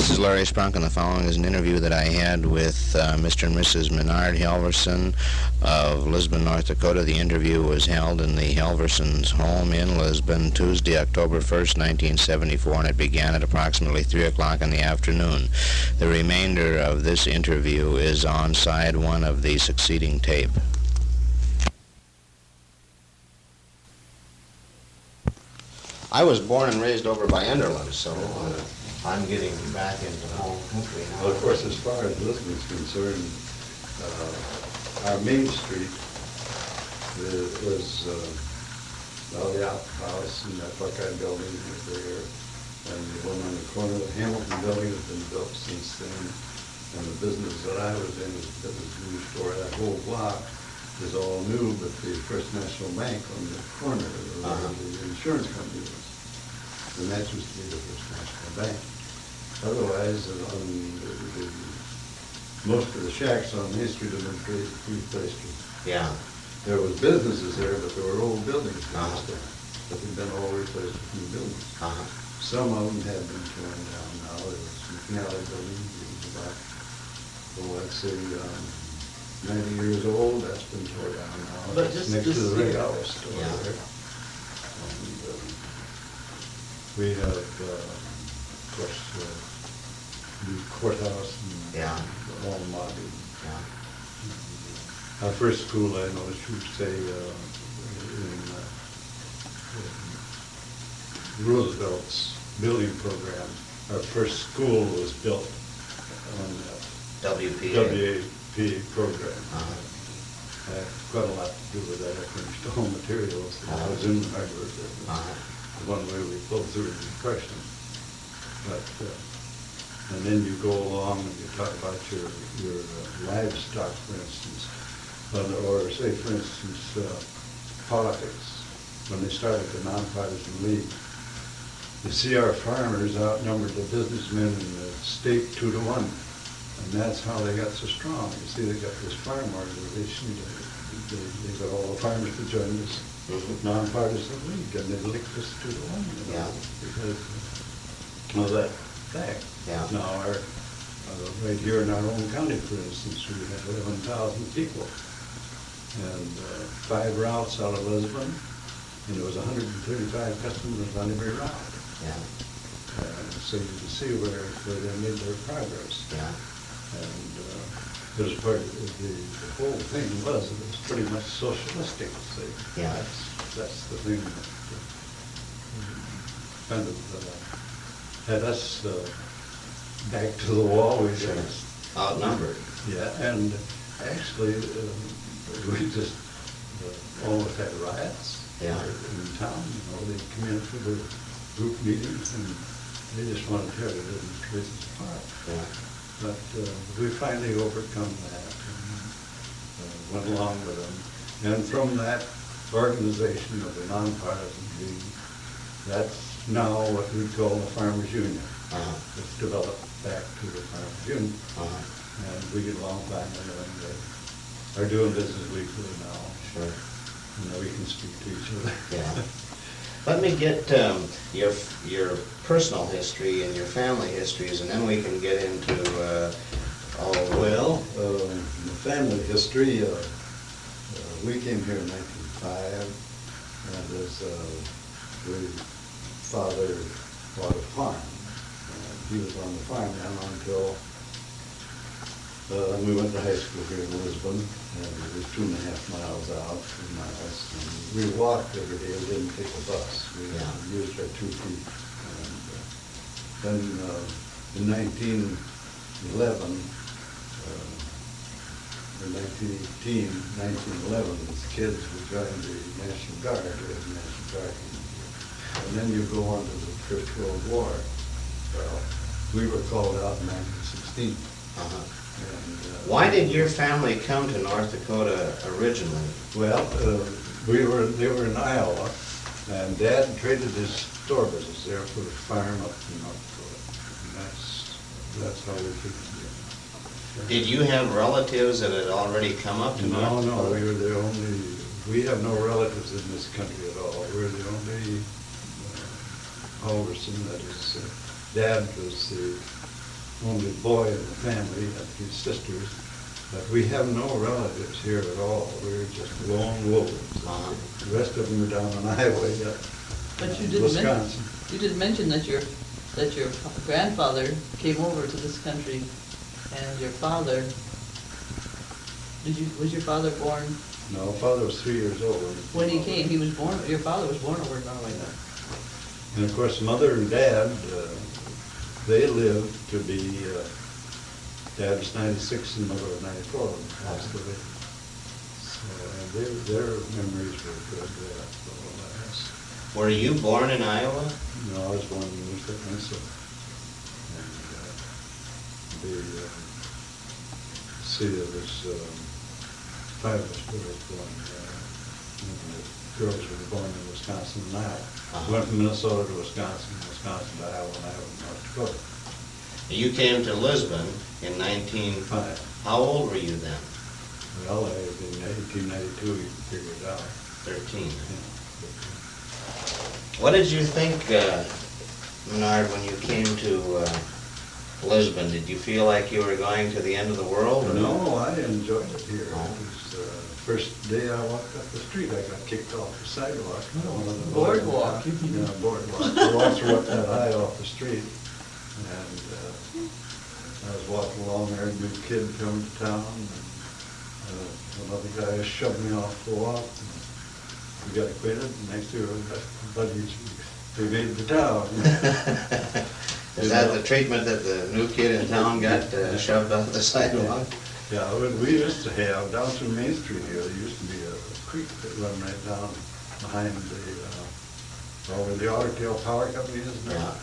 This is Larry Sprunk, and the following is an interview that I had with Mr. and Mrs. Minard Halverson of Lisbon, North Dakota. The interview was held in the Halversons' home in Lisbon, Tuesday, October 1st, 1974, and it began at approximately 3 o'clock in the afternoon. The remainder of this interview is on side one of the succeeding tape. I was born and raised over by Enderlin, so I'm getting back into home country now. Well, of course, as far as Lisbon is concerned, our main street was the outhouse and that Buckeye building was there, and the one on the corner of the Hamilton building has been built since then. And the business that I was in that was a new store. That whole block is all new, but the First National Bank on the corner where the insurance company was. And that used to be the First National Bank. Otherwise, most of the shacks on Main Street have been replaced. Yeah. There was businesses there, but there were old buildings there. But they've been all replaced with new buildings. Some of them have been torn down now. There was some McNally building, it was about, let's say, 90 years old. That's been torn down now. But it's next to the Rig House store there. And we have, of course, the courthouse and all modern. Our first school, I noticed you say, in Roosevelt's building program, our first school was built on that WAP program. Had quite a lot to do with that. I furnished all materials. I was in Harvard. One way we pulled through the Depression. But, and then you go along and you talk about your livestock, for instance, or say, for instance, politics. When they started the Nonpartisan League, you see our farmers outnumbered the businessmen in the state 2-1. And that's how they got so strong. You see, they got this farm organization. They got all the farmers to join this Nonpartisan League, and they licked us 2-1. Because of that fact. Now, right here in our own county, for instance, we have 11,000 people, and 5 routes out of Lisbon, and there was 135 customers on every route. So you can see where they made their progress. And it was part of the whole thing it was pretty much socialistic. So that's the thing that kind of had us back to the wall. We just outnumbered. And actually we just almost had riots in town. You know, they come in for the group meetings and they just want to tear the business apart. But we finally overcome that and went along with them. And from that organization of the Nonpartisan League, that's now what we call the Farmers Union. It's developed back to the Farmers Union. And we get along fine and are doing business weekly now. And now we can speak to each other. Let me get your personal history and your family histories, and then we can get into all of the family history. We came here in 1905, and as father bought a farm. He was on the farm now until we went to high school here in Lisbon, and it was 2.5 miles out, 3 miles. And we walked every day. We didn't take a bus. We used our 2 feet. And then in 1911, or 1918, 1911, as kids we joined the National Guard. We had the National Guard. And then you go on to the First World War. Well, we were called out in 1916. Why did your family come to North Dakota originally? Well, they were in Iowa, and Dad traded his store business there for a farm up in North Dakota. And that's how we came here. Did you have relatives that had already come up to North Dakota? No, we were the only, we have no relatives in this country at all. We're the only Halverson, that is, Dad was the only boy in the family, had his sisters, but we have no relatives here at all. We're just lone wolves. The rest of them are down on the highway But you in didn't Wisconsin. you did mention that your grandfather came over to this country, and your father, was your father born? No, father was 3 years old. When he came, your father was born over in Norway. And of course, mother and dad, they lived to be, dad was 96 and mother was 94 when they passed away. So their memories were good. Were you born in Iowa? No, I was born in Minnesota. And there was 5 of us girls born there. And the girls were born in Wisconsin and Iowa. Went from Minnesota to Wisconsin, Wisconsin to Iowa, and Iowa to North Dakota. You came to Lisbon in 19... How old were you then? Well, in 1892, you can figure it out. 13. Yeah. What did you think, Minard, when you came to Lisbon? Did you feel like you were going to the end of the world? Or? No, I enjoyed it here. It was the first day I walked up the street, I got kicked off the sidewalk. Boardwalk. Yeah, boardwalk. The walks were up that high off the street. And I was walking along there, a new kid coming to town. And another guy shoved me off the walk. We got acquitted, and next year buddies, they made the town. Is that the treatment that the new kid in town got shoved off the sidewalk? Yeah, we used to have, down through Main Street here, there used to be a creek that run right down behind where the Otter Tail Power Company is now. Yeah.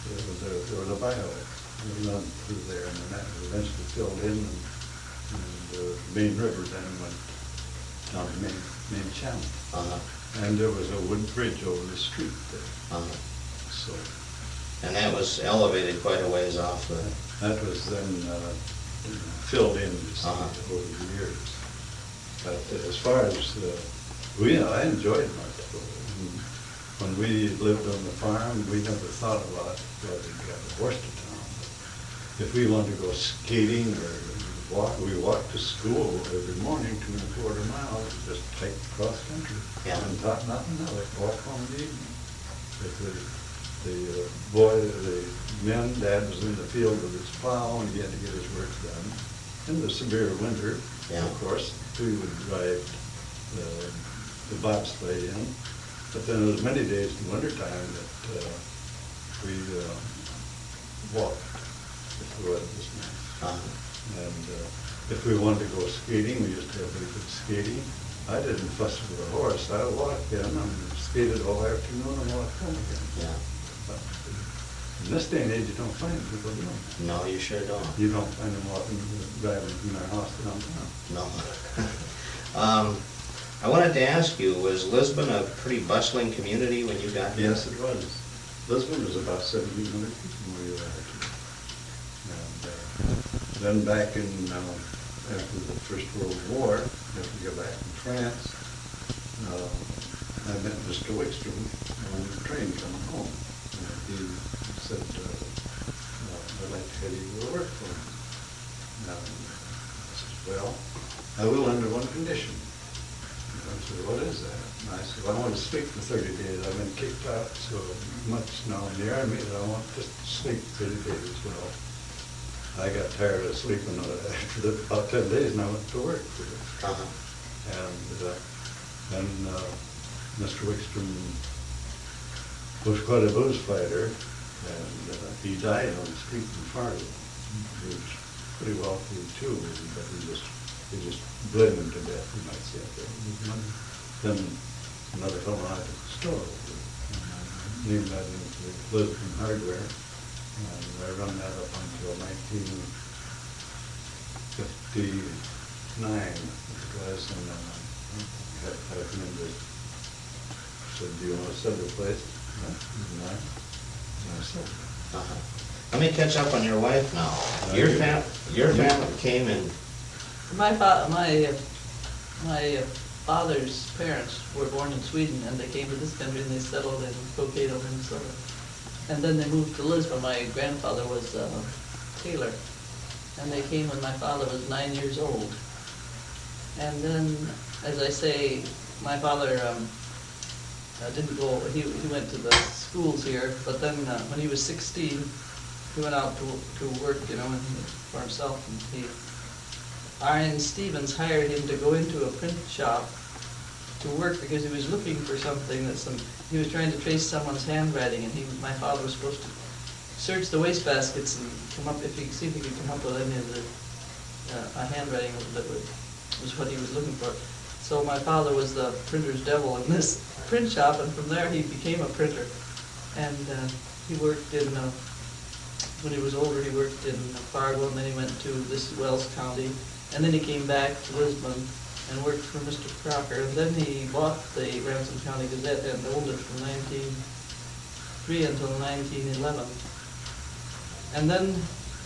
There was a byway that run through there, and then that was eventually filled in, and the Main River then went down to Main Channel. And there was a wooden bridge over the street there. So. And that was elevated quite a ways off the... That was then filled in over the years. But as far as, I enjoyed North Dakota. When we lived on the farm, we never thought about whether we got a horse to town. If we wanted to go skating or walk, we walked to school every morning, 2.25 miles, just take cross country. Yeah. And thought nothing of it, walk home in the evening. If the men, Dad was in the field with his plow and he had to get his work done. In the severe winter, of course, we would drive the bobsleigh in. But then there was many days in wintertime that we walked if the weather was nice. And if we wanted to go skating, we used to have pretty good skating. I didn't fuss with a horse. I walked in and skated all afternoon and walked home again. Yeah. But in this day and age, you don't find people doing that. No, you sure don't. You don't find them walking, driving from their house downtown. No. I wanted to ask you, was Lisbon a pretty bustling community when you got here? Yes, it was. Lisbon was about 1,700 people when we arrived here. And then back in, after the First World War, after we got back from France, I met Mr. Wickstrom on the train coming home. And he said, I'd like to have you to work for me. And I said, well, I will under one condition. I said, what is that? And I said, well, I want to sleep for 30 days. I've been kicked out so much now in the Army that I want just to sleep 30 days. Well, I got tired of sleeping after about 10 days and I went to work for him. And then Mr. Wickstrom was quite a blues fighter, and he died on the street in Fargo. He was pretty wealthy too, but he just bled him to death, you might say. Then another fellow I took the store over, and named that into Lisbon Hardware, and I run that up until 1959, I think it was, and then I recommended, said, do you want to sell the place? And I sold it. Let me catch up on your wife now. Your family came in... My father's parents were born in Sweden, and they came to this country and they settled in Dakota, Minnesota. And then they moved to Lisbon. My grandfather was tailor. And they came when my father was 9 years old. And then, as I say, my father didn't go, he went to the schools here, but then when he was 16, he went out to work, you know, for himself. And R.N. Stevens hired him to go into a print shop to work because he was looking for something he was trying to trace someone's handwriting, and my father was supposed to search the wastebaskets and see if he could come up with any of a handwriting that was what he was looking for. So my father was the printer's devil in this print shop, and from there he became a printer. And he worked when he was older, he worked in Fargo, and then he went to this Wells County, and then he came back to Lisbon and worked for Mr. Crocker. And then he bought the Ramsey County Gazette and owned it from 1903 until 1911. And then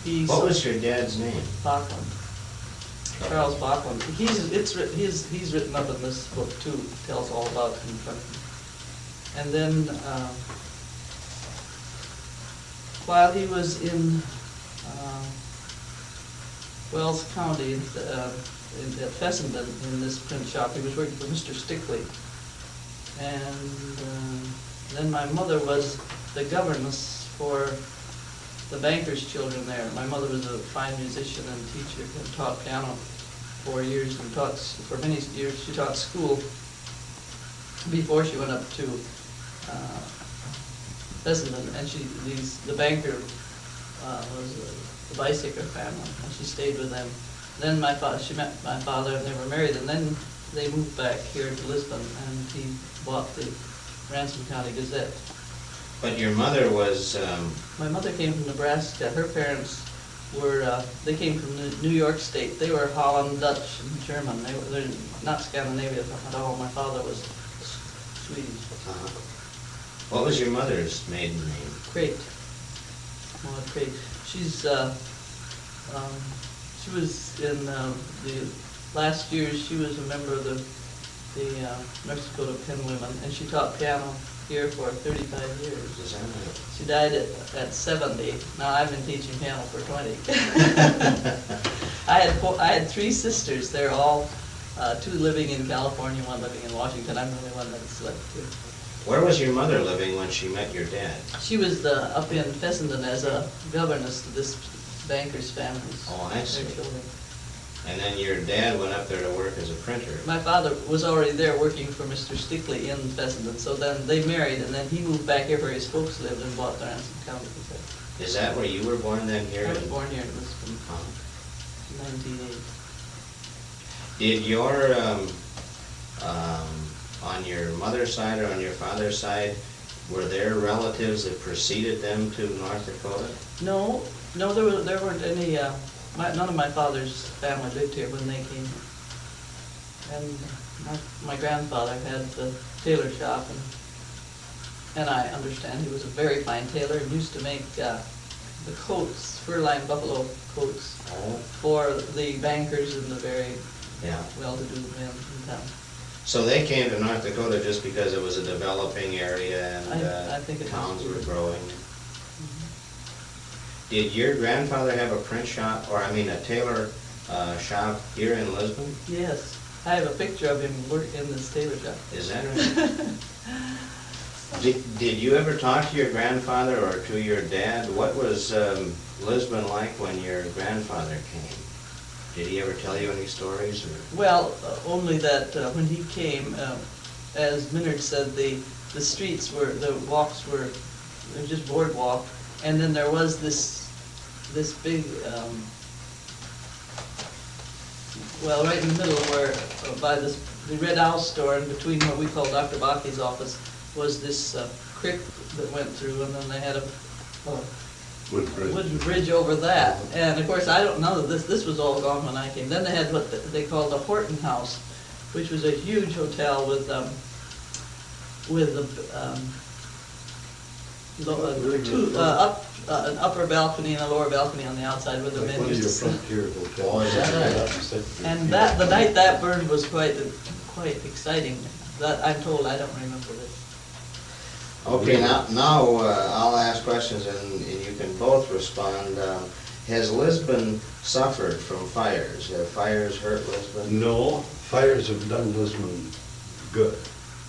he... What was your dad's name? Bachman. Charles Bachman. He's written up in this book too, tells all about him. And then while he was in Wells County, at Fessenden, in this print shop, he was working for Mr. Stickley. And then my mother was the governess for the banker's children there. My mother was a fine musician and teacher and taught piano for years, and for many years she taught school before she went up to Fessenden. And the banker was the bicycle family, and she stayed with them. Then she met my father, and they were married, and then they moved back here to Lisbon, and he bought the Ransom County Gazette. But your mother was... My mother came from Nebraska. Her parents they came from New York State. They were Holland, Dutch, and German. They're not Scandinavian at all. My father was Swedish. What was your mother's maiden name? Crate. Maud Crate. She was in the last years. She was a member of the North Dakota Pen Women, and she taught piano here for 35 years. Is that right? She died at 70. Now I've been teaching piano for 20. I had 3 sisters. They're all 2 living in California, 1 living in Washington. I'm the only one that's left here. Where was your mother living when she met your dad? She was up in Fessenden as a governess to this banker's families. Oh, I see. Their children. And then your dad went up there to work as a printer. My father was already there working for Mr. Stickley in Fessenden, so then they married, and then he moved back here where his folks lived and bought the Ransom County Gazette. Is that where you were born then here? I was born here in Lisbon, Oh. 1908. Did your, on your mother's side or on your father's side, were there relatives that preceded them to North Dakota? No, there weren't any, none of my father's family lived here when they came. And my grandfather had the tailor shop, and I understand he was a very fine tailor and used to make the coats, fur-lined buffalo coats, for the bankers and the very well-to-do men in town. So they came to North Dakota just because it was a developing area and I think towns were growing. Did your grandfather have a print shop, or a tailor shop here in Lisbon? Yes, I have a picture of him in this tailor shop. Is that right? Did you ever talk to your grandfather or to your dad? What was Lisbon like when your grandfather came? Did he ever tell you any stories? Or? Well, only that when he came, as Minard said, the streets were, the walks were just boardwalk, and then there was this big, well, right in the middle where, by the Red Owl store and between what we call Dr. Baki's office, was this creek that went through, and then they had a wooden bridge over that. And of course, I don't know that this was all gone when I came. Then they had what they called the Horton House, which was a huge hotel with an upper balcony and a lower balcony on the outside with the men used to sit. Oh, is that right? And the night that burned was quite exciting. That I'm told. I don't remember this. Okay, now I'll ask questions and you can both respond. Has Lisbon suffered from fires? Have fires hurt Lisbon? No, fires have done Lisbon good.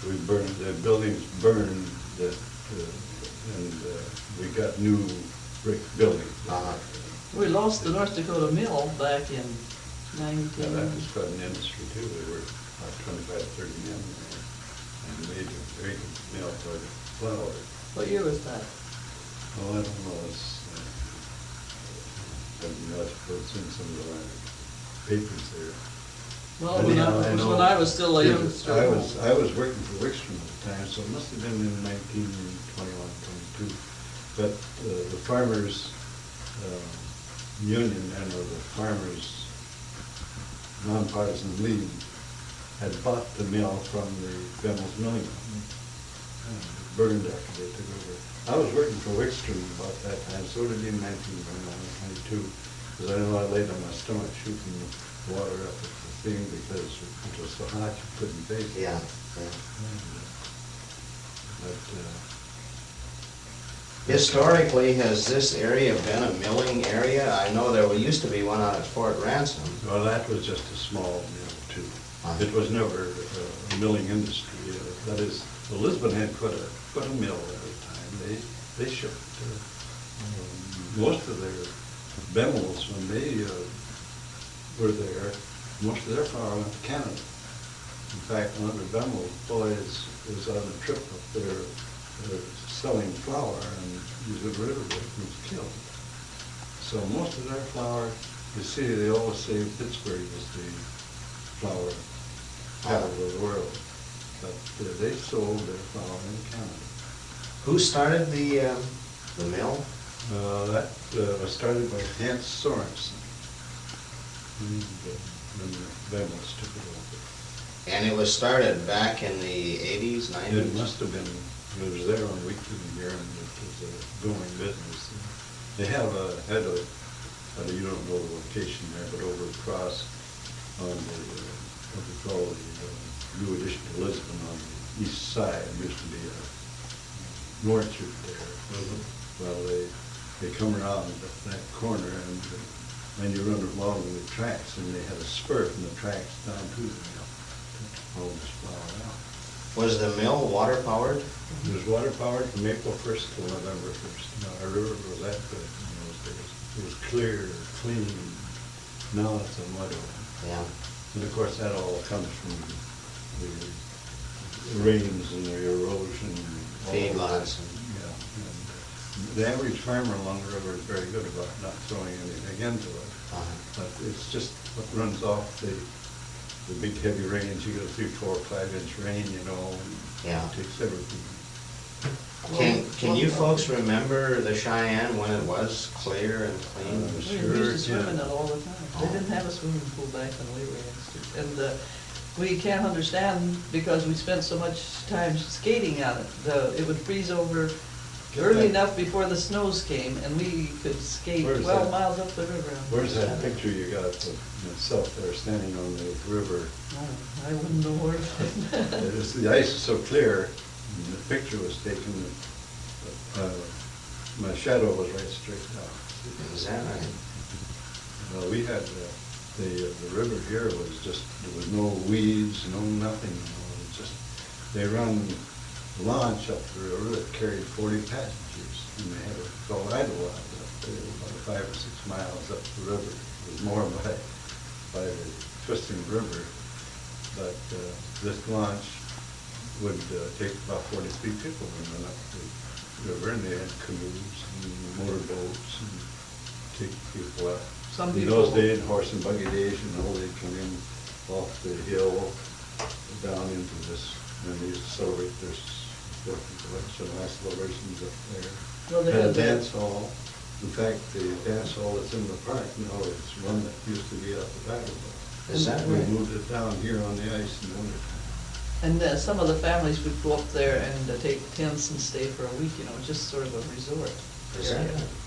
We burned, the buildings burned, and we got new brick buildings. Uh-huh. We lost the North Dakota Mill back in Yeah, 19... that was quite an industry too. There were about 25, 30 men there. And made a great mill for the flour. What year was that? Oh, I don't know, I suppose in some of our papers there. Well, Anyhow, it was when I was still a youngster. I was working for Wickstrom at the time, so it must have been in 1921, 22. But the farmers' union, and or the farmers' Nonpartisan League had bought the mill from the Bemmels Milling Company. Burned after they took over. I was working for Wickstrom about that time, so did in 1922, because I know I laid on my stomach shooting water up at the thing because it was so hot you couldn't face it. Yeah. But, Historically, has this area been a milling area? I know there used to be one out at Fort Ransom. well, that was just a small mill too. Uh-huh. It was never a milling industry. That is, Lisbon had quite a mill at the time. They shipped most of their Bemmels when they were there. Most of their flour went to Canada. In fact, one of the Bemmel boys was on a trip up there selling flour and using the river and was killed. So most of their flour, you see, they always say Pittsburgh is the flour capital of the world. But they sold their flour in Canada. Who started the mill? That was started by Hans Sorensen. And then the Bemmels took it over. And it was started back in the 80s, 90s? It must have been, it was there on weekly here, and it was a booming business. They have you don't know the location there, but over across on the, what we call the new addition to Lisbon on the east side, used to be a north route there. Well, they come around that corner and then you run along the tracks, and they had a spur from the tracks down to the mill to roll this flour out. Was the mill water powered? It was water powered from April 1st till November 1st. Our river was that good in those days. It was clear, clean. Now it's a mud hole. Yeah. And of course, that all comes from the rains and the erosion. Feedlots. Yeah. And the average farmer along the river is very good about not throwing anything into it. Uh-huh. But it's just what runs off the big heavy rains. You get a 3, 4, 5 inch rain, you know, and Yeah. it takes everything. Can you folks remember the Cheyenne when it was clear and clean? We Sure used to swim can. in it all the time. They didn't have a swimming pool back when we were youngsters. And we can't understand, because we spent so much time skating on it. It would freeze over early enough before the snows came, and we could skate Where's 12 that? miles up the river. Where's that picture you got of yourself there standing on the river? Oh, I wouldn't know where. The ice is so clear, and the picture was taken, my shadow was right straight down. Is that right? Well, we had, the river here was just, there was no weeds, no nothing, you know, it just, they run a launch up the river that carried 40 passengers, and they had it called idle out up there, about 5 or 6 miles up the river. It was more by the twisting river, but this launch would take about 43 people and run up the river, and they had canoes and motorboats and take people up. Some In people. those days, horse and buggy days, you know, they'd come in off the hill down into this, and they used to celebrate their 4th of July, so nice celebrations up there. Well, they Had a had that. dance hall. In fact, the dance hall that's in the park now is one that used to be out the back of it. Is that We right? moved it down here on the ice in the wintertime. And some of the families would go up there and take tents and stay for a week, you know, just sort of a resort. Is that area. right?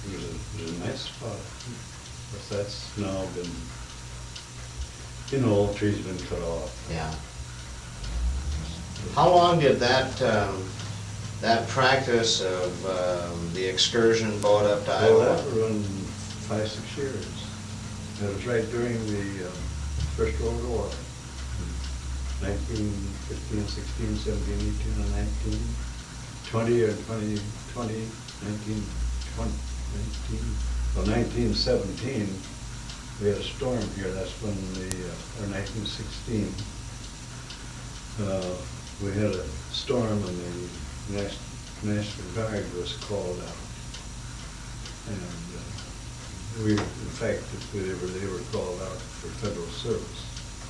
It was a nice spot. But that's now been, you know, all trees been cut off. Yeah. How long did that That practice of the excursion boat up to Well, Iowa? that run 5, 6 years. It was right during the First World War. 1915, 16, 17, 18, and 19. 20 or 20, 20, 19, 20, 19. Well, 1917, we had a storm here. That's when or 1916, we had a storm and the National Guard was called out. And in fact, they were called out for federal service.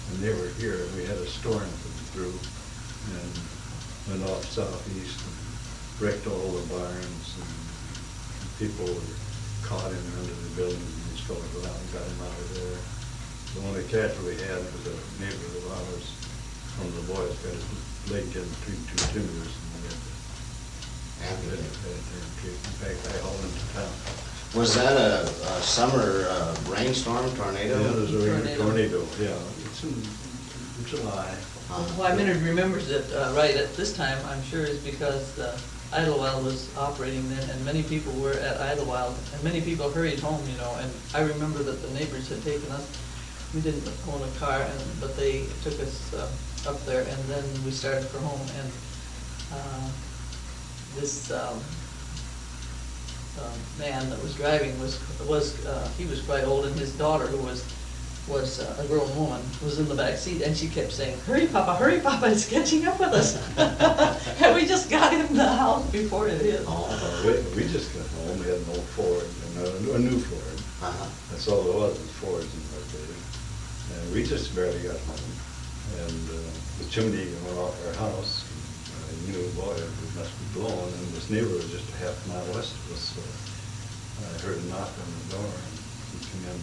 And they were here, and we had a storm come through and went off southeast and wrecked all the barns, and people were caught in under the buildings, and these fellows went out and got them out of there. The only casualty we had was a neighbor of ours. One of the boys got his leg in between 2 timbers, and we had to treat. In fact, I hauled him to town. Was that a summer rainstorm, tornado? Yeah, there's a Tornado. tornado, yeah. It's in July. Why Minard remembers it right at this time, I'm sure, is because Idlewild was operating then, and many people were at Idlewild, and many people hurried home, you know, and I remember that the neighbors had taken us. We didn't own a car, but they took us up there, and then we started for home, and this man that was driving he was quite old, and his daughter, who was a grown woman, was in the back seat, and she kept saying, hurry Papa, it's catching up with us. And we just got in the house before it hit. We just got home, we had an old Ford, a new Ford. That's all there was Fords in those days. And we just barely got home. And the chimney went off our house. I knew, boy, it must be blowing. And this neighbor was just a half mile west of us. So I heard a knock on the door, and he came in.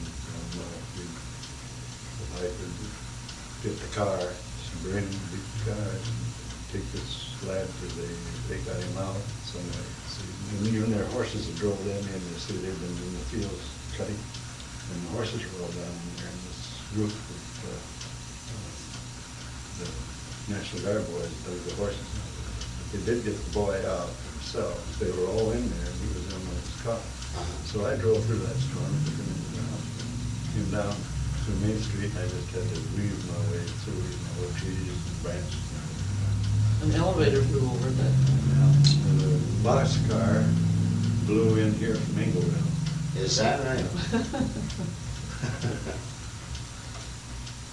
If I could get the car, some bring the car, and take this lad, because they got him out somewhere. And even their horses that drove them in, they said they'd been in the fields cutting, and the horses were all down in there in this group of the National Guard boys dug the horses out. But they did get the boy out themselves. They were all in there, and he was in his car. So I drove through that storm, took him into the house, came down to Main Street, and I just had to weave my way through the trees and branches and everything. An elevator flew over that. Yeah. And the boxcar blew in here from Engleville. Is that right?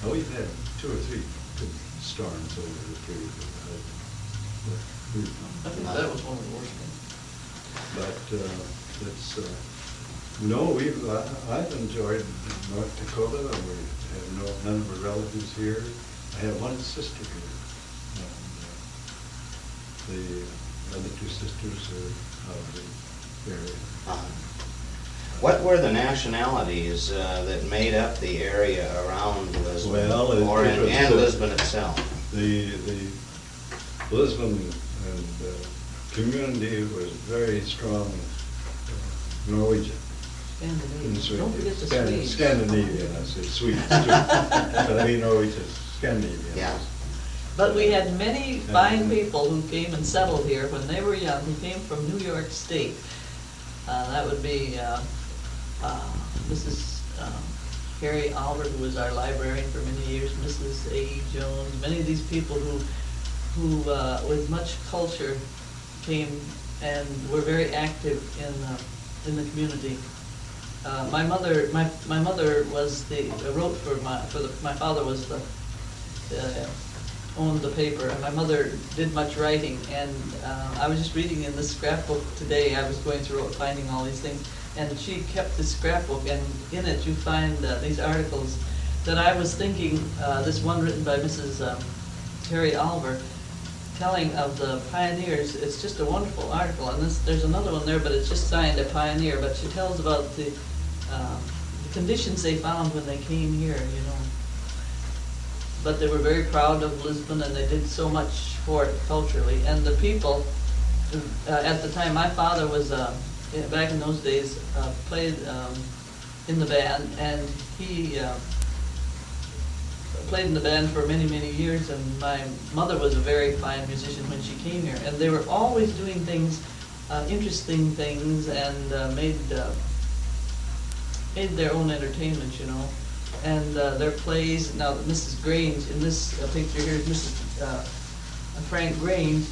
Oh, we've had 2 or 3 good storms over the period. I think that was one of the worst ones. But it's, no, I've enjoyed North Dakota. We have none of our relatives here. I have one sister here. And the other 2 sisters are out of the area. What were the nationalities that made up the area around Lisbon, Well, and Lisbon itself? The Lisbon and community was very strong Norwegian. Scandinavian. Don't forget the Swedes. Scandinavian, I say Swedish too. But I mean Norwegian, Scandinavian. Yeah. But we had many fine people who came and settled here when they were young, who came from New York State. That would be Mrs. Harry Albert, who was our librarian for many years, Mrs. A. Jones, many of these people who with much culture came and were very active in the community. My mother was wrote for my father was owned the paper, and my mother did much writing. And I was just reading in this scrapbook today. I was going through it, finding all these things, and she kept this scrapbook, and in it you find these articles that I was thinking. This one written by Mrs. Harry Albert, telling of the pioneers. It's just a wonderful article, and there's another one there, but it's just signed a pioneer. But she tells about the conditions they found when they came here, you know. But they were very proud of Lisbon, and they did so much for it culturally. And the people, at the time, my father was, back in those days, played in the band, and he played in the band for many, many years, and my mother was a very fine musician when she came here. And they were always doing things, interesting things, and made their own entertainment, you know. And their plays, now Mrs. Grange, in this picture here is Mrs. Frank Grange,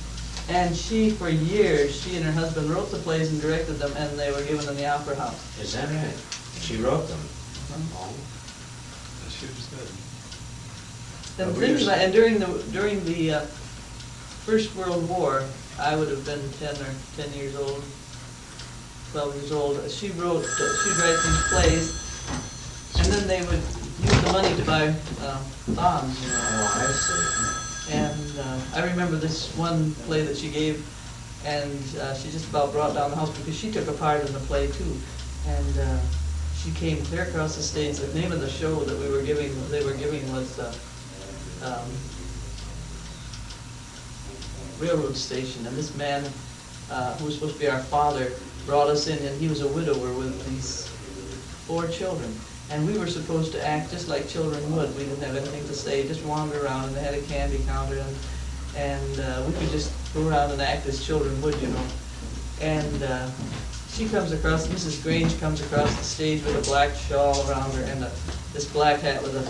and she, for years, she and her husband wrote the plays and directed them, and they were given in the Opera House. Is that right? She wrote them? Oh. She was good. And we things used- like, and during the First World War, I would have been 10 years old, 12 years old. She'd write these plays, and then they would use the money to buy bonds, you know. Oh, I see. And I remember this one play that she gave, and she just about brought down the house because she took a part in the play too. And she came clear across the stage. The name of the show that they were giving was Railroad Station. And this man, who was supposed to be our father, brought us in, and he was a widower with these 4 children. And we were supposed to act just like children would. We didn't have anything to say, just wander around, and they had a candy counter, and we could just go around and act as children would, you know. And she comes across, Mrs. Grange comes across the stage with a black shawl around her and this black hat with a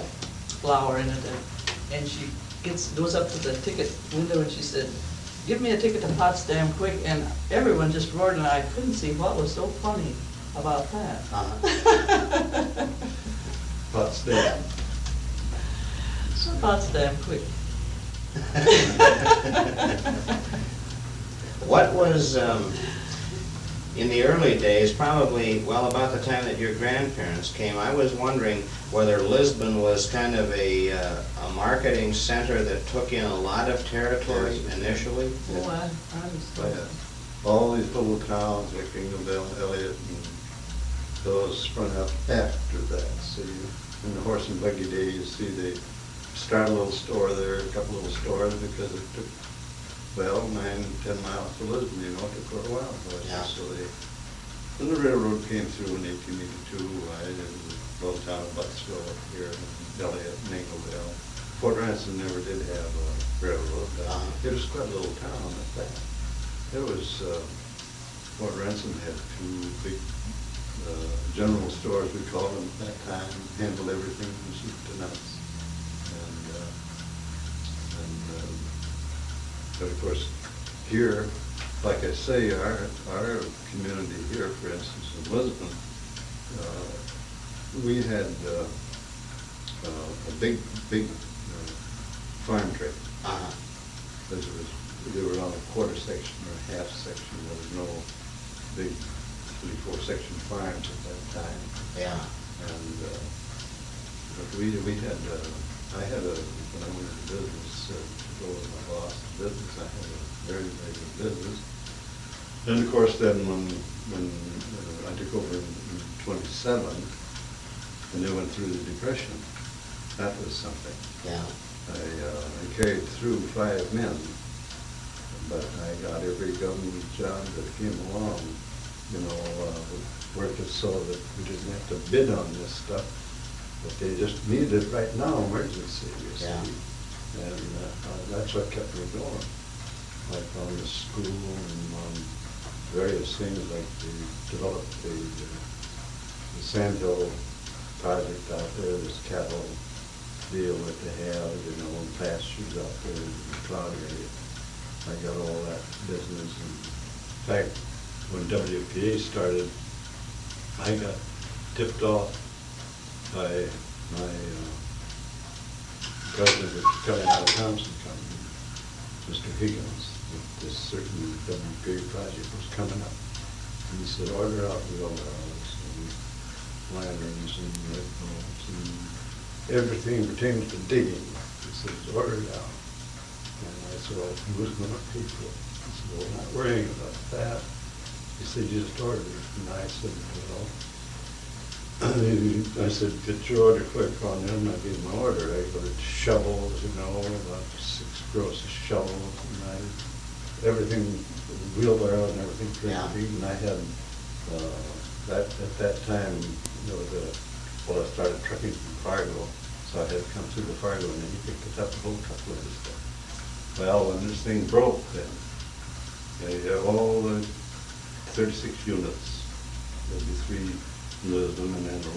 flower in it, and she goes up to the ticket window and she said, "Give me a ticket to Potsdam quick," and everyone just roared, and I couldn't see what was so funny about that. Potsdam. Potsdam quick. What was, in the early days, probably, well, about the time that your grandparents came, I was wondering whether Lisbon was kind of a marketing center that took in a lot of territory initially? Oh, I was. Yeah. All these little towns like Ingledale, Elliott, and those sprung up after that. So in the horse and buggy days, see they start a little store there, a couple little stores, because it took, well, 9-10 miles to Lisbon, you know, it took quite a while. Yeah. So then the railroad came through in 1882, right, and the little town of Buttsville up here, and Elliott and Ingledale. Fort Ransom never did have a railroad. It was quite a little town at that. It was, Fort Ransom had 2 big general stores, we called them at that time, handled everything from soup to nuts. But of course, here, like I say, our community here, for instance, in Lisbon, we had a big farm trade. They were on a quarter section or a half section. There was no big 3-4 section farms at that time. Yeah. And but we had I had when I went into business to go with my boss to business, I had a very good business. And of course, then when I took over in 27, and they went through the Depression, that was something. Yeah. I carried through 5 men, but I got every government job that came along, you know, worked it so that we didn't have to bid on this stuff, but they just needed it right now, emergency, you see. Yeah. And that's what kept me going, like on the school and on various things, like they developed the Sandhill project out there, this cattle deal that they have, you know, and pastures out there in the cloud area. I got all that business. And in fact, when WPA started, I got tipped off by my cousin that was coming out of Thompson Company, Mr. Higgins, that this certain WPA project was coming up. And he said, order out wheelbarrows and lanterns and red bulbs and everything pertaining to digging. He says, order it out. And I said, well, who's going to pay for it? He said, well, we're not worrying about that. He said, you just order it. And I said, well, I said, get your order quick on them. I gave him my order. I got shovels, you know, about 6 gross of shovels, and everything, wheelbarrow and everything for Yeah. the and I had at that time, you know, I started trucking from Fargo, So I had to come through the Fargo and then you picked it up a whole couple of stuff. Well, when this thing broke then, you have all the 36 units. There'd be 3 in Lisbon and then 1 in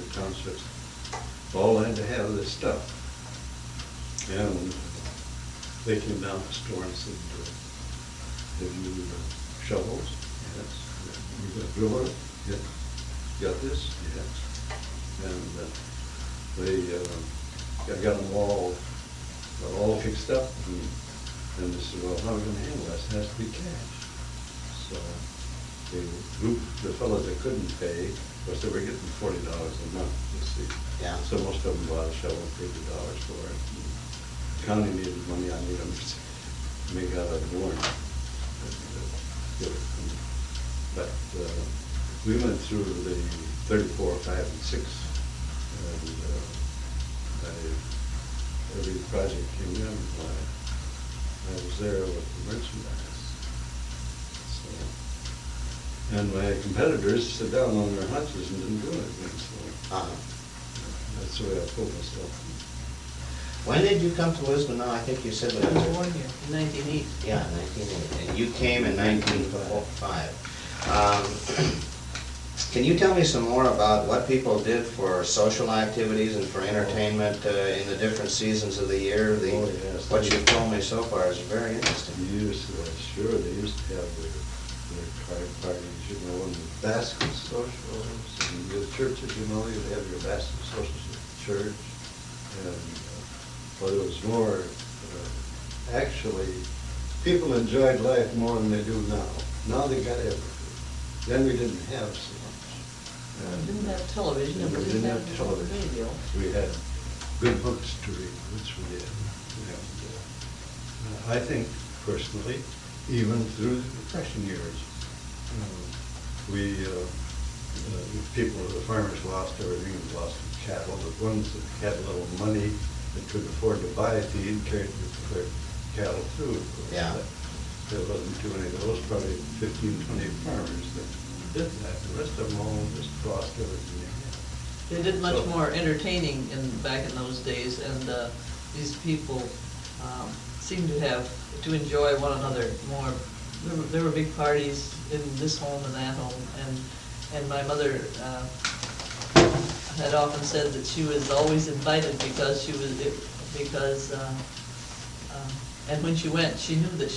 the townships. All had to have this stuff. And they came down to the store and said, have you shovels? Yes. You got a driller? Yes. Got this? Yes. And they got them all fixed up. And they said, well, how are we going to handle this? It has to be cash. So they grouped the fellows that couldn't pay, of course they were getting $40 a month, you see. Yeah. So most of them bought a shovel and paid the dollars for it. The county needed money, I need them to make out a warrant. But we went through the 34, 5, and 6, and every project came in. I was there with the merchandise. So, and my competitors sit down on their hunches and didn't do anything. So that's the way I pulled myself. When did you come to Lisbon now? I think you said that. I was born here in 1908. Yeah, 1908. And you came in 1905. Can you tell me some more about what people did for social activities and for entertainment in the different seasons of the year? Yes. What you've told me so far is very interesting. Sure, they used to have their card parties, you know, and basket socials, and the churches, you know, you'd have your basket socials at the church, and but it was more, actually, people enjoyed life more than they do now. Now they got everything. Then we didn't have so much. We didn't have television, and we didn't have television. radio. We had good books to read, which we did. And, I think, personally, even through the Depression years, the farmers lost everything, lost their cattle. The ones that had a little money that could afford to buy feed carried their cattle through. Yeah. There wasn't too many of those, probably 15, 20 farmers that did that. The rest of them all just lost everything they had. They did much So- more entertaining back in those days, and these people seemed to enjoy one another more. There were big parties in this home and that home, and my mother had often said that she was always invited and when she went, she knew that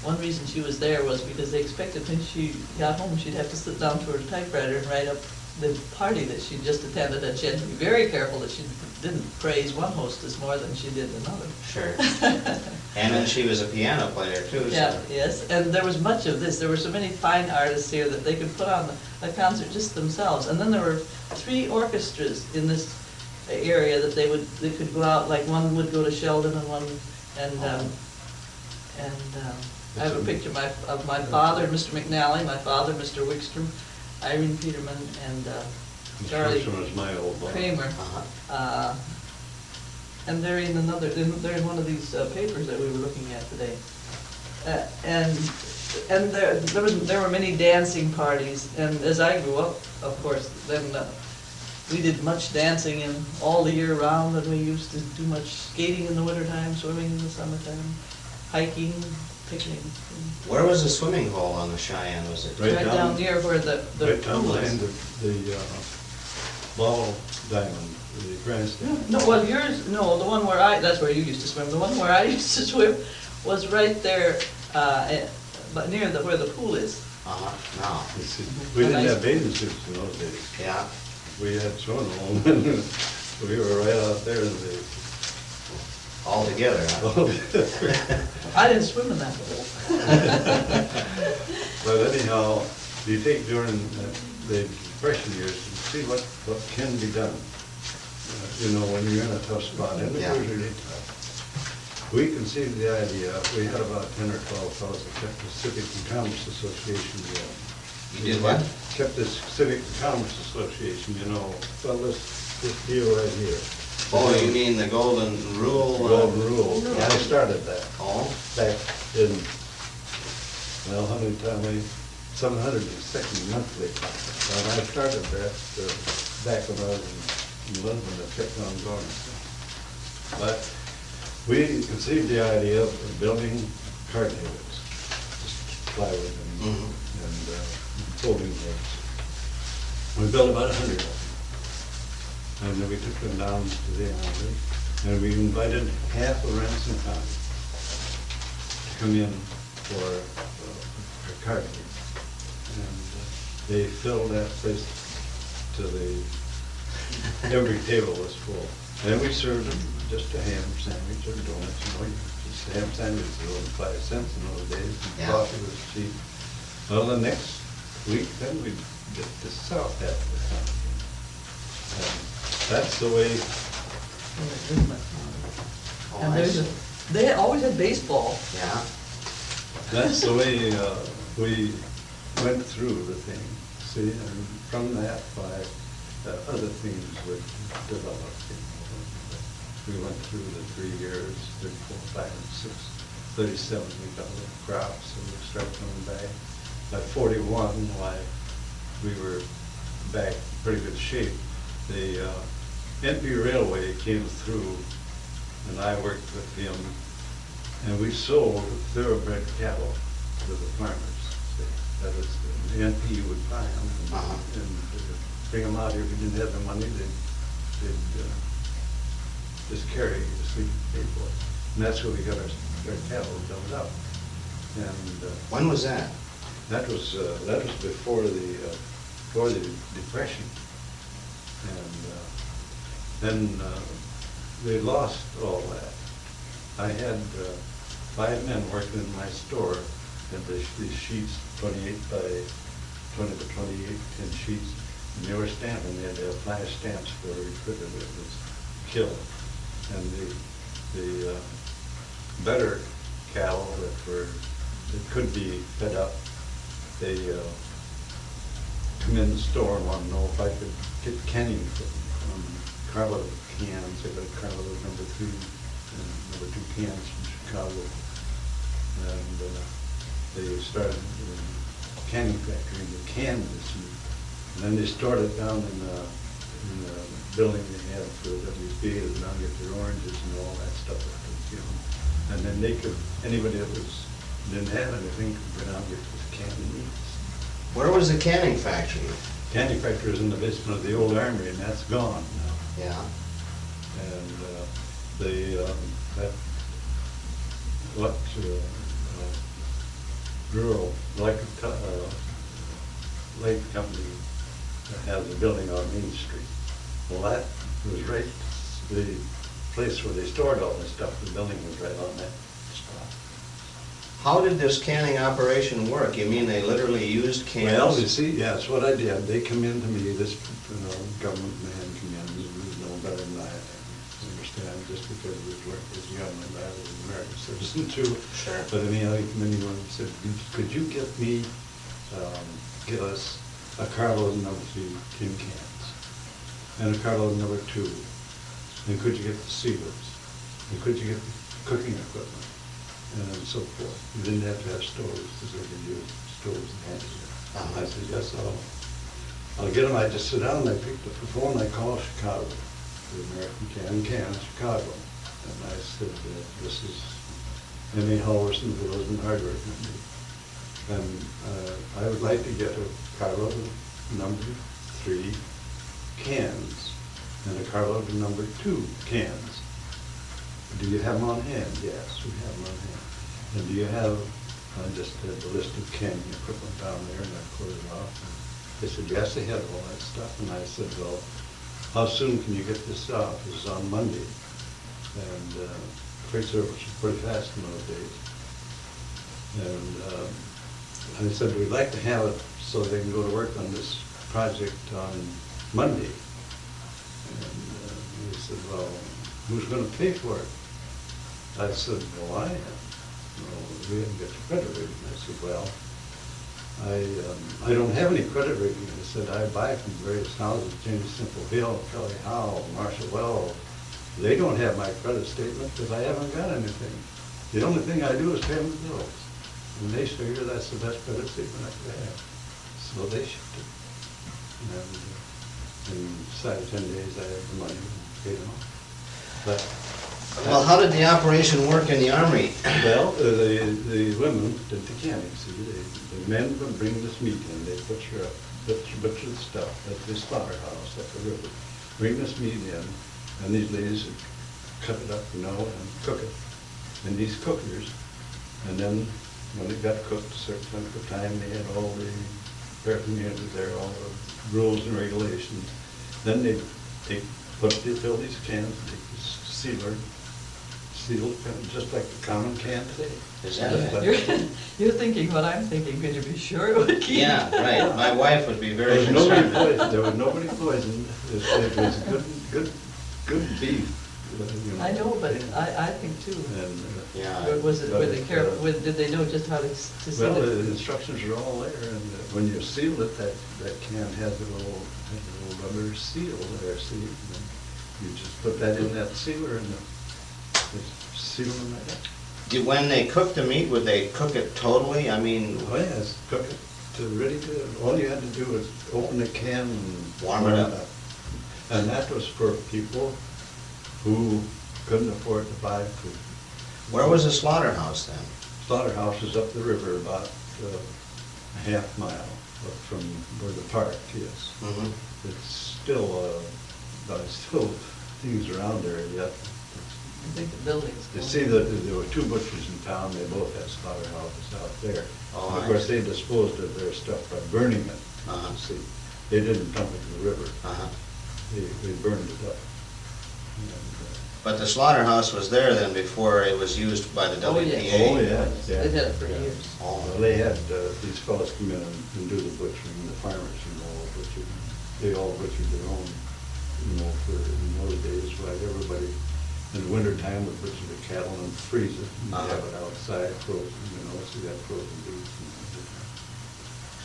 one reason she was there was because they expected when she got home, she'd have to sit down to her typewriter and write up the party that she'd just attended, and she had to be very careful that she didn't praise one hostess more than she did another. Sure. And then she was a piano player too. Yeah, So. yes, and there was much of this. There were so many fine artists here that they could put on a concert just themselves. And then there were 3 orchestras in this area that they could go out, like one would go to Sheldon and one, I have a picture of my father, Mr. McNally, my father, Mr. Wickstrom, Irene Peterman, and Charlie This was my old boss. Kramer. And they're in one of these papers that we were looking at today. And there were many dancing parties, and as I grew up, of course, then we did much dancing all the year round, and we used to do much skating in the wintertime, swimming in the summertime, hiking, picnicking. Where was the swimming hole on the Cheyenne? Was it? Right Right down near where the Right down pool behind is. the ball diamond, the grandstand. No, well, yours, no, the one that's where you used to swim. The one where I used to swim was right there, but near where the pool is. No. You see, we didn't have bathing suits in those days. Yeah. We had swimming home. We were right out there in the. All together, huh? I didn't swim in that pool. But anyhow, you take during the Depression years and see what can be done. When you're in a tough spot, and it Yeah. was really tough. We conceived the idea, we had about 10 or 12 fellows that kept the Civic and Commerce Association going. You did what? Kept this Civic and Commerce Association, well, this deal right here. Oh, you mean the Golden Rule? Golden Rule. Yeah. I started that Oh, back in, how many times, 702nd monthly. And I started that back when I was in in Lisbon that kept on going. But we conceived the idea of building card tables, just plywood and folding boards. We built about 100 of them. And then we took them down to the island, and we invited half of Ransom County to come in for a card game. And they filled that place to every table was full. And we served them just a ham sandwich or donuts, just a ham sandwich was only 5 cents in those days, and Yeah. coffee was cheap. Well, the next week, then we did the south half of the town. And that's the way, Oh, And I there's see. they always had baseball. Yeah, that's the way we went through the thing, see, and from that, other things would develop. We went through the 3 years, 34, 5, and 6, 37, we got a little crop, so we started coming back. By 41, why, we were back in pretty good shape. The NP Railway came through, and I worked with him, and we sold thoroughbred cattle to the farmers. That is, the NP would buy them and bring them out here. If we didn't have the money, they'd just carry the sweet pay for it. And that's where we got our cattle dumped out. And when was that? that was before the Depression. And then they lost all that. I had 5 men working in my store, and these sheets, 28 by 20 by 28, 10 sheets, and they were stamping. They had to have flash stamps for every critter that was killed. And the better cattle that could be fed up, they come in the store and want to know if I could get canning from carload cans. I got a carload number 3 and number 2 cans from Chicago. And they started in a canning factory to can this meat. And then they stored it down in the building they had for WP, to now get their oranges and all that stuff. And then anybody that didn't have anything could go down and get this canned meat. Where was the canning factory? Canning factory is in the basement of the old armory, and that's gone now. Yeah. And rural lake company has a building on Main Street. Well, that was right, the place where they stored all this stuff, the building was right on that spot. How did this canning operation work? You mean they literally used cans? Well, you see, yeah, that's what I did. They come in to me, this government man come in, he was no better than I understand, just because he was young and I was an American citizen too. Sure. But anyhow, he came in and said, could you get us a carload number 3 tin cans, and a carload number 2, and could you get the sealers, and could you get the cooking equipment, and so forth. You didn't have to have stoves, because they could use stoves and hands. I said, yes, I'll get them. I just sit down and I picked up the phone, I called Chicago, the American Can, Chicago. And I said, this is Minard Halverson of the Lisbon Hardware Company. And I would like to get a carload of number 3 cans and a carload of number 2 cans. Do you have them on hand? Yes, we have them on hand. And do you have, I just had the list of canning equipment down there, and I quoted it off. And they said, yes, they had all that stuff. And I said, well, how soon can you get this off? It was on Monday. And freight service was pretty fast in those days. And I said, we'd like to have it so they can go to work on this project on Monday. And he said, well, who's going to pay for it? I said, well, I am. Well, we haven't got your credit rating. I said, well, I don't have any credit rating. I said, I buy from various houses, James Simple Hill, Kelly Howe, Marshall Well. They don't have my credit statement because I haven't got anything. The only thing I do is pay them the bills. And they figure that's the best credit statement I could have. So they shipped it. And inside of 10 days, I had the money and paid them off. But, Well, how did the operation work in the Armory? well, the women did the canning, see, the men would bring this meat in, they butcher the stuff at the slaughterhouse at the river, bring this meat in, and these ladies would cut it up, and cook it in these cookers, and then when it got cooked a certain length of time, they had all the paraphernalia there, all the rules and regulations. Then they fill these cans, take this sealer, seal it, just like the common can today. Is that Just it? like- You're thinking what I'm thinking, could you be sure it would keep? Yeah, right. My wife would be There very was nobody concerned. poisoned, there was nobody poisoned, it was good beef. I know, but I think too. And, Yeah. Were they but, careful, did they know just how to seal well, it? the instructions are all there, and when you seal it, that can has a little rubber seal there, see? And then you just put that in that sealer and just seal them like that. When they cook the meat, would they cook it totally? I mean, Oh, yes, cook it to ready to, all you had to do was open the can and Warm it up. And that was for people who couldn't afford to buy food. where was the slaughterhouse then? Slaughterhouse is up the river about a half mile up from where the park is. Mhm. It's still, still things around there yet. I think the building's. You see that there were two butchers in town, they both had slaughterhouses out there. Oh, Of I course, see. they disposed of their stuff by burning it, Uh-huh. you see. They didn't dump it in the river, Uh-huh. they burned it up. And, But the slaughterhouse was there then before it was used by the Oh, yes. WPA? Oh, yeah. They've had it for yeah. years. Oh. Well, they had, these fellows come in and do the butchering, the farmers, butchered. They all butchered their own, for in those days, like everybody, in the wintertime would butcher the cattle and freeze it, and have it outside frozen, so you got frozen beef.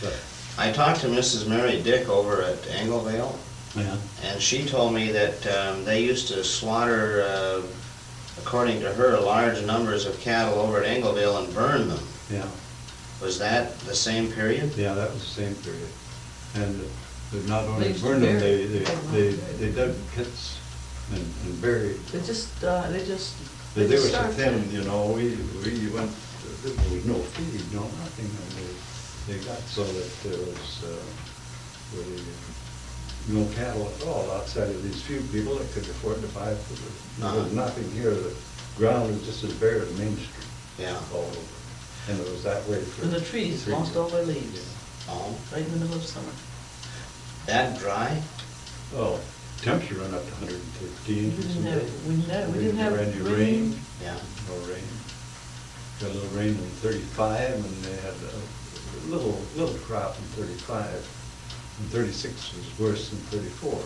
But, I talked to Mrs. Mary Dick over at Anglevale, yeah, and she told me that they used to slaughter, according to her, large numbers of cattle over at Anglevale and burn them. yeah, Was that the same period? yeah, that was the same period. And they not They only used to burned them, bury they dug pits and buried. They just But they were so starved thin, them. we went, there was no feed, no nothing, and they got so that there was, really no cattle at all outside of these few people that could afford to buy food. There was nothing here, the ground was just as bare as Main Street. Yeah. All over, and it was that way for. And the trees 3 lost all their leaves, Oh, right in the middle of summer. that dry? Oh, temperature went up to 113. We didn't have Any rain. Yeah. No rain. Got a little rain in 35, and they had a little crop in 35. And 36 was worse than 34 then.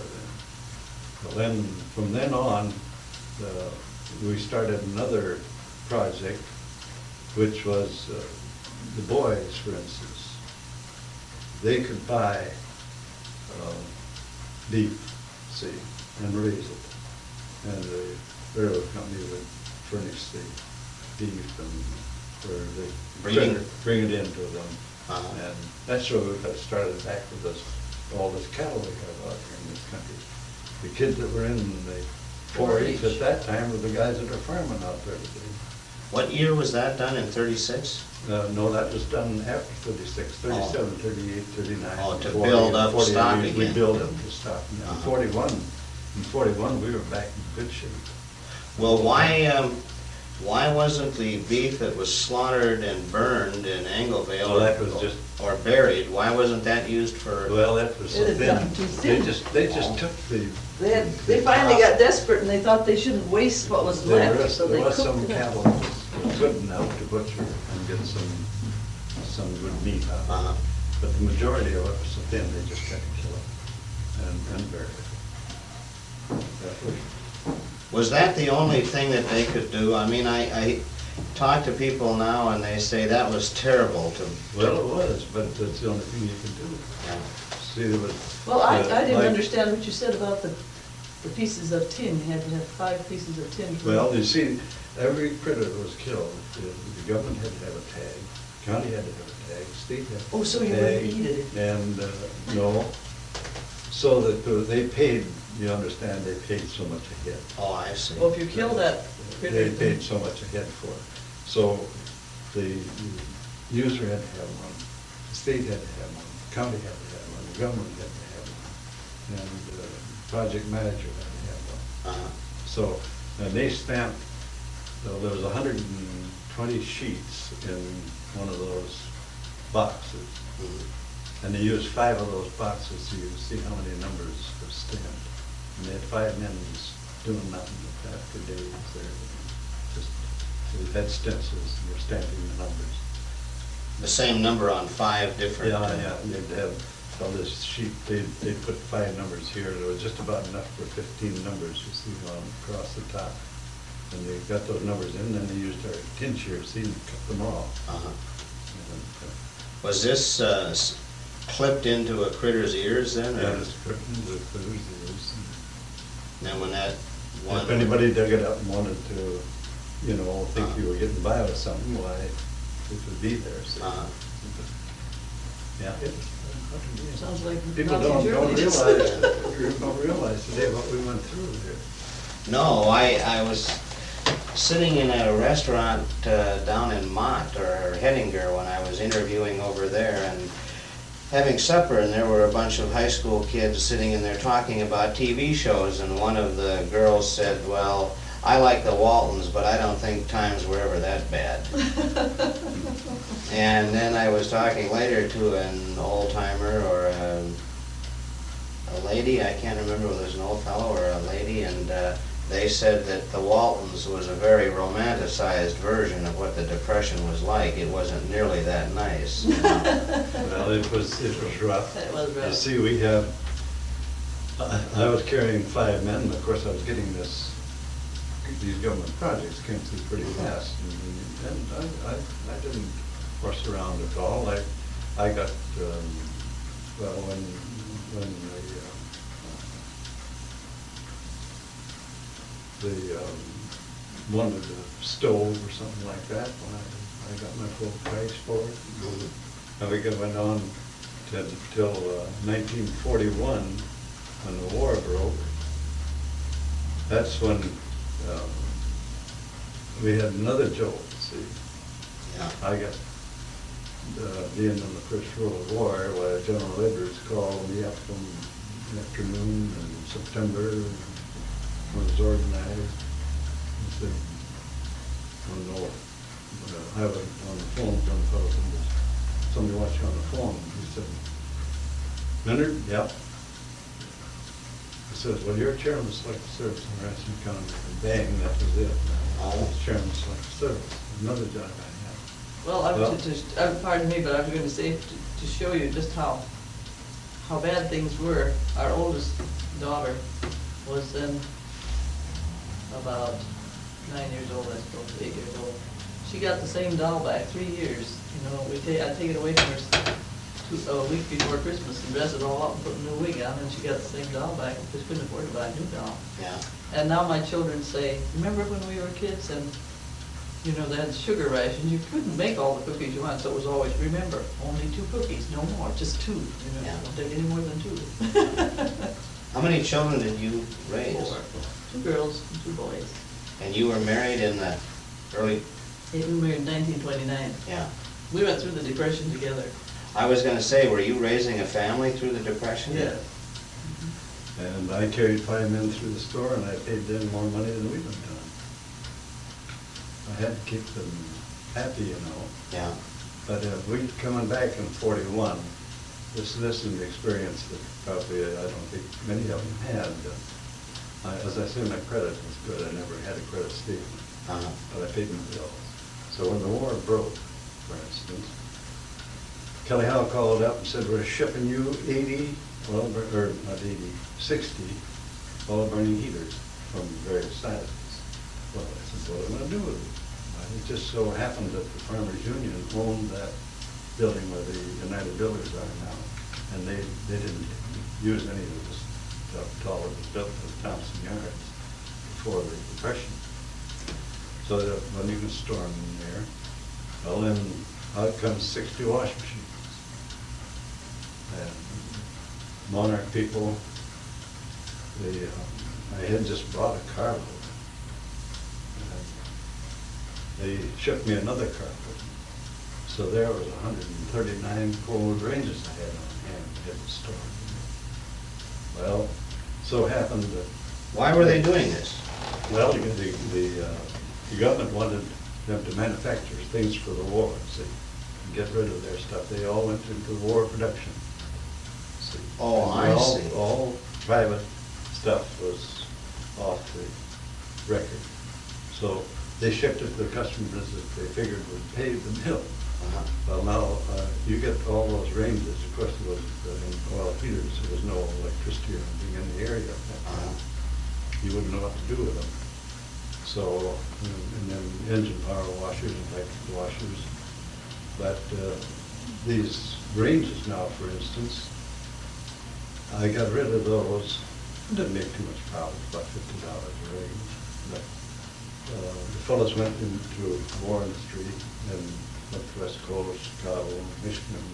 Well, then, from then on, we started another project, which was the boys, for instance. They could buy beef, see, and raise it. And the railroad company would furnish the beef and where they bring it into them. Uh-huh. And that's where we got started back with all this cattle we have out here in this country. The kids that were in the 4-H at that time were the guys that are farming out there today. What year was that done, in 36? No, that was done after 36, 37, 38, 39. Oh, to 40, build up 40, stock we again. built up the stock. In Uh-huh. 41, we were back in good shape. Well, why wasn't the beef that was slaughtered and burned in Anglevale Oh, that was just- or buried, why wasn't that used for? Well, that was so It had thin. gotten too thin. They just took the. They finally got desperate and they thought they shouldn't waste what was left, so they There was cooked some it up. cattle that was good enough to butcher and get some good meat out of Uh-huh. it. But the majority of it was so thin, they just had to kill it and bury it. That was. Was that the only thing that they could do? I mean, I talk to people now and they say that was terrible to. Well, it was, but that's the only thing you can do. Yeah. See, there was. Well, I didn't like- understand what you said about the pieces of tin. You had to have 5 pieces of tin. for- Well, you see, every critter that was killed, the government had to have a tag, county had to have a tag, state had to have a tag. Oh, so you wouldn't eat it? And, no, so that they paid, you understand, they paid so much a head. Oh, I see. Well, if you kill that critter, They paid so much a head for it. So the user had to have one, the state had to have one, the county had to have one, the government had to have one, and the project manager had to have one. Uh-huh. So, and they stamped, there was 120 sheets in one of those boxes. Mhm. And they used 5 of those boxes so you see how many numbers were stamped. And they had 5 men just doing nothing but that for days there. Just, they had stencils and were stamping the numbers. The same number on 5 different. Yeah, you'd have on this sheet, they put 5 numbers here. There was just about enough for 15 numbers, you see, across the top. And they got those numbers in, then they used our tin shears, see, and cut them off. Uh-huh. And, Was this clipped into a critter's ears then? Or? yeah, just cut into the critters' ears. Then when that one. If anybody dug it up and wanted to, you know, think you were getting by with something, why, it would be there, so. Uh-huh. Yeah. sounds like People Nazi don't Germany. realize today what we went through there. No, I was sitting in a restaurant down in Mott or Hettinger when I was interviewing over there and having supper, and there were a bunch of high school kids sitting in there talking about TV shows, and one of the girls said, well, I like the Waltons, but I don't think times were ever that bad. And then I was talking later to an old-timer or a lady, I can't remember whether it was an old fellow or a lady, and they said that the Waltons was a very romanticized version of what the Depression was like. It wasn't nearly that nice. You know? Well, it was rough. It was rough. You see, we have, I was carrying 5 men, and of course I was getting these government projects came through pretty fast. And I didn't rush around at all. I got, well, when they wanted a stove or something like that, when I got my full price for it. And we went on till 1941, when the war broke. That's when we had another jolt, see. Yeah. I got, being in the First World War, where General Edwards called me up one afternoon in September, when it was organized. He said, oh no, I was on the phone, somebody watched you on the phone. He said, Minard? Yep. He says, well, you're chairman of selective service in Ransom County. And bang, that was it. I was chairman of selective service, another job I had. Well, pardon me, but I was going to say, to show you just how bad things were, our oldest daughter was then about 9 years old, I suppose, 8 years old. She got the same doll back 3 years. You know, I'd take it away from her a week before Christmas and dress it all up and put a new wig on, and she got the same doll back because couldn't afford to buy a new doll. Yeah. And now my children say, remember when we were kids and, you know, they had sugar rations, you couldn't make all the cookies you want, so it was always, remember, only 2 cookies, no more, just 2. You know, Yeah. don't take any more than 2. How many children did you raise? 4. 2 girls and 2 boys. And you were married in the early, Yeah, we married in 1929. yeah. We went through the Depression together. I was going to say, were you raising a family through the Depression? Yeah. And I carried 5 men through the store, and I paid them more money than we've been doing. I had to keep them happy, you know. Yeah. But we coming back in 41, this is an experience that probably I don't think many of them had. As I say, my credit was good. I never had a credit statement, Uh-huh. but I paid my bills. So when the war broke, for instance, Kelly Howe called up and said, we're shipping you 80, or not 80, 60 oil-burning heaters from various sizes. Well, I said, what am I going to do with it? It just so happened that the Farmers Union owned that building where the United Builders are now, and they didn't use any of this stuff at all. It was built at Thompson Yards before the Depression. So that when you can store them in there, well, then out comes 60 wash machines. And Monarch people, I had just brought a carload. And they shipped me another carload. So there was 139 cold ranges I had on hand at the store. Well, so happened that. Why were they doing this? Well, the government wanted them to manufacture things for the war, see, and get rid of their stuff. They all went into war production. See. Oh, And I see. all private stuff was off the record. So they shipped it to the customers that they figured would pay the bill. Well, now, you get all those ranges, of course, there was, in oil heaters, there was no electricity or anything in the area at that time. You wouldn't know what to do with them. So, and then engine power washers and electric washers. But these ranges now, for instance, I got rid of those. It didn't make too much profit, about $50 a range. But the fellows went into war industry and went to West Coast, Chicago, Michigan.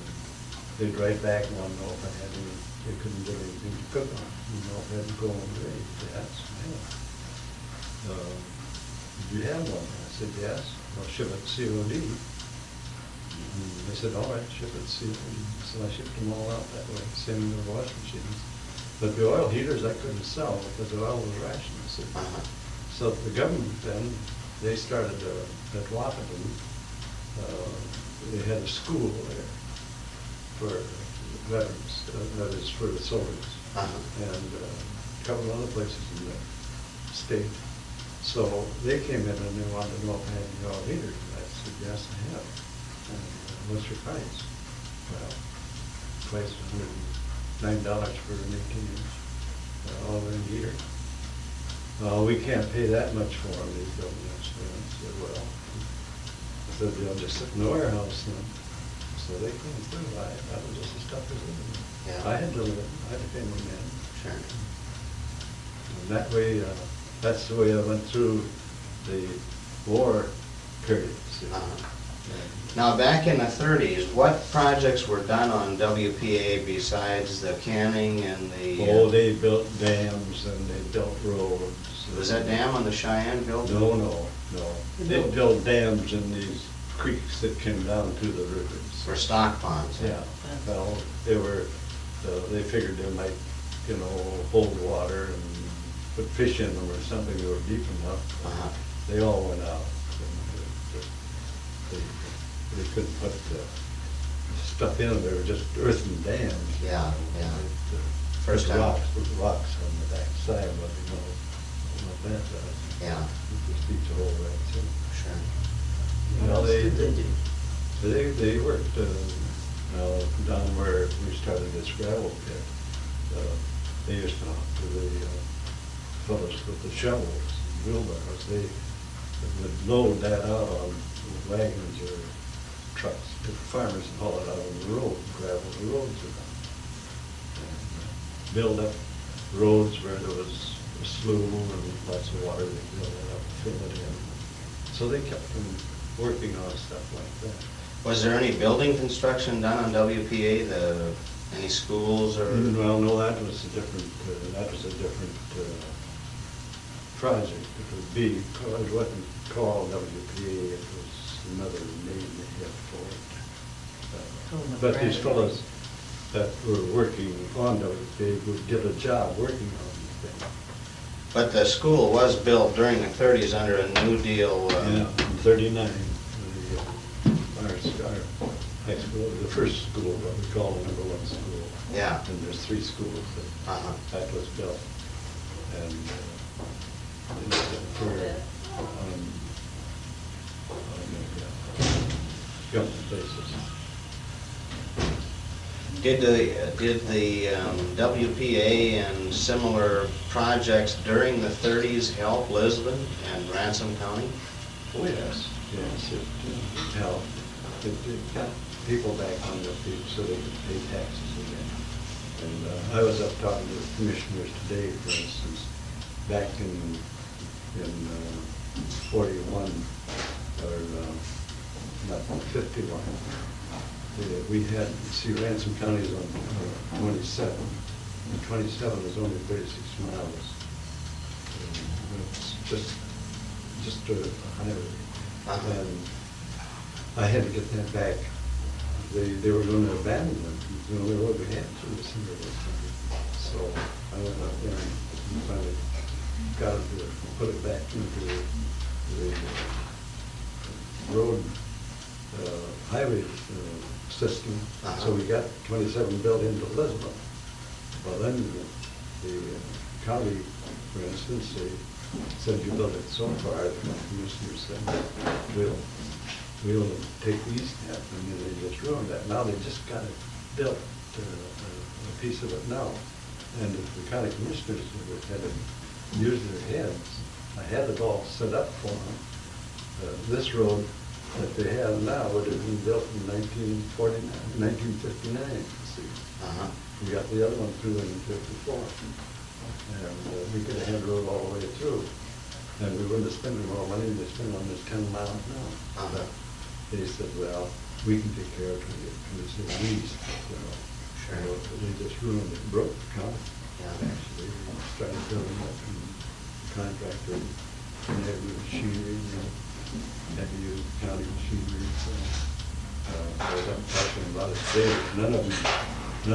They'd write back and want to know if I had any, they couldn't get anything to cook on. You know, if I had to go and raise. Yes, did you have one? I said, yes. Well, ship it COD. And they said, all right, ship it COD. So I shipped them all out that way, same with the washing machines. But the oil heaters I couldn't sell because the oil was rationed. So the government then, they started at Wahpeton. They had a school there for veterans, that is for the soldiers, and a couple of other places in the state. So they came in and they wanted to know if I had any oil heaters. I said, yes, I have. And what's your price? Well, price was $109 for an 18-inch all-in heater. We can't pay that much for them, these governments. I said, well, so they'll just sit in the warehouse then. So they couldn't do it. That was just the stuff they lived in. Yeah. I had to live it. I had to pay them in. Sure. And that way, that's the way I went through the war period. See. Now, back in the 30s, what projects were done on WPA besides the canning and the... Oh, they built dams and they built roads. Was that dam on the Sheyenne built? No. They built dams in these creeks that came down to the rivers. For stock ponds? Yeah. Well, they figured they might, hold water and put fish in them or something. They were deep enough. They all went out. They couldn't put stuff in them. They were just earthen dams. Yeah. First time. Rocks on the back side, but what that does. Yeah. It just eats a hole right through. Sure. What else did they do? They worked down where we started this gravel pit. They used to talk to the fellows with the shovels, wheelbarrows. They would load that out on wagons or trucks to the farmers and haul it out on the road, gravel the roads around. And build up roads where there was a slough and lots of water, they build it up, fill it in. So they kept them working on stuff like that. Was there any building construction done on WPA, any schools or? Well, no, that was a different project. It wasn't called WPA, it was another name they had for it. But these fellows that were working on WPA would get a job working on these things. But the school was built during the 30s under a New Deal. Yeah, in '39, our high school, the first school, what we call the #1 school. Yeah. And there's 3 schools that was built. And for government places. Did the WPA and similar projects during the 30s help Lisbon and Ransom County? Oh, yes, it helped. It got people back on their feet so they could pay taxes again. And I was up talking to the commissioners today, for instance, back in 41, or not 51. We had, Ransom County is on 27. and 27 is only 36 miles. It's just a highway. And I had to get that back. They were going to abandon it. It was the only road we had through the center of the country. So I went up there and finally got it to put it back into the road highway system. So we got 27 built into Lisbon. Well, then the county, for instance, they said you built it so far, the commissioner said, we'll take these steps, and then they just ruined that. Now they just got it built, a piece of it now. And if the county commissioners had used their heads, I had it all set up for them. This road that they have now would have been built in 1959, see. We got the other one through in 54. And we could have had a road all the way through. And we wouldn't have spent more money than they spend on this 10 miles now. They said, well, we can take care of it, and it's at least, Sure. They just ruined it, broke the county. Actually, they started building up and the contractor, and they had machinery, had to use county machinery. So, I was up talking about it today, none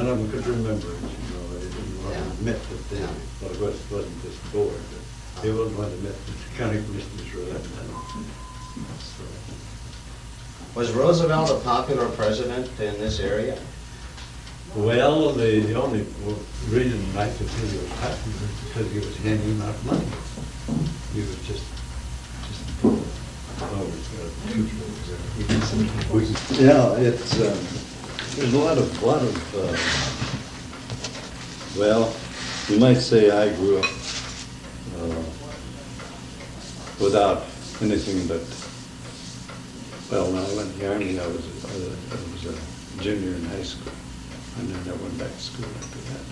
of them could remember it, they didn't want to admit that they, well, it wasn't this board, but they wouldn't want to admit that the county commissioners were letting them. So, Was Roosevelt a popular president in this area? well, the only reason I could say he was popular is because he was handing out money. He was just yeah, it's, there's a lot of, well, you might say I grew up without anything but, well, when I went in the Army, I was a junior in high school, and then I went back to school after that.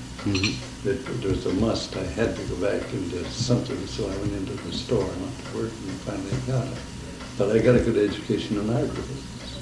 There was a must. I had to go back into something, so I went into the store and went to work and finally got it. But I got a good education in agribusiness.